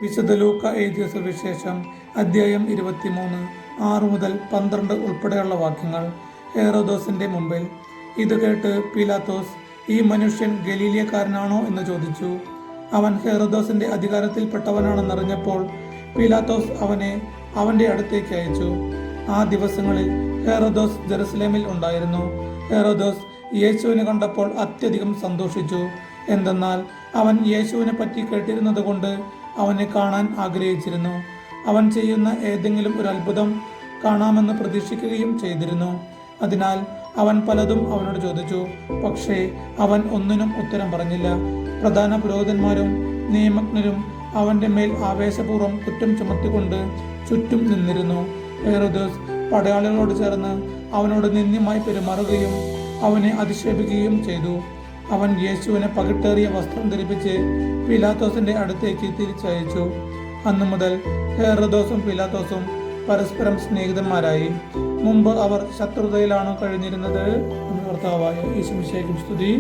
വിശുദ്ധ ലൂക്ക എഴുതിയ സുവിശേഷം അധ്യായം 23 6 മുതൽ 12 ഉൾപ്പെടെയുള്ള വാക്യങ്ങൾ. ഹെറോദോസിന്റെ മുമ്പിൽ. ഇത് കേട്ട് പീലാത്തോസ്, ഈ മനുഷ്യൻ ഗലീലിയക്കാരനാണോ എന്ന് ചോദിച്ചു. അവൻ ഹെറോദോസിന്റെ അധികാരത്തിൽപ്പെട്ടവനാണെന്നറിഞ്ഞപ്പോൾ പീലാത്തോസ് അവനെ അവന്റെ അടുത്തേക്ക് അയച്ചു. ആ ദിവസങ്ങളിൽ ഹെറോദോസ് ജെറുസലേമിൽ ഉണ്ടായിരുന്നു. ഹെറോദോസ് യേശുവിനെ കണ്ടപ്പോൾ അത്യധികം സന്തോഷിച്ചു. എന്തെന്നാൽ അവൻ യേശുവിനെ പറ്റി കേട്ടിരുന്നത് കൊണ്ട് അവനെ കാണാൻ ആഗ്രഹിച്ചിരുന്നു. അവൻ ചെയ്യുന്ന ഏതെങ്കിലും ഒരു അത്ഭുതം കാണാമെന്ന് പ്രതീക്ഷിക്കുകയും ചെയ്തിരുന്നു. അതിനാൽ അവൻ പലതും അവനോട് ചോദിച്ചു. പക്ഷേ അവൻ ഒന്നിനും ഉത്തരം പറഞ്ഞില്ല. പ്രധാന പുരോഹിതന്മാരും നിയമജ്ഞരും അവന്റെ മേൽ ആവേശപൂർവ്വം കുറ്റം ചുമത്തിക്കൊണ്ട് ചുറ്റും നിന്നിരുന്നു. ഹെറോദോസ് പടയാളികളോട് ചേർന്ന് അവനോട് നിന്ദ്യമായി പെരുമാറുകയും അവനെ അധിക്ഷേപിക്കുകയും ചെയ്തു. അവൻ യേശുവിനെ പകിട്ടേറിയ വസ്ത്രം ധരിപ്പിച്ച് പീലാത്തോസിന്റെ അടുത്തേക്ക് തിരിച്ചയച്ചു. അന്നു മുതൽ ഹെറോദോസും പീലാത്തോസും പരസ്പരം സ്നേഹിതന്മാരായി. മുമ്പ് അവർ ശത്രുതയിലാണോ കഴിഞ്ഞിരുന്നത്? കർത്താവായ യേശു മിശിഹായ്ക്ക് സ്തുതി.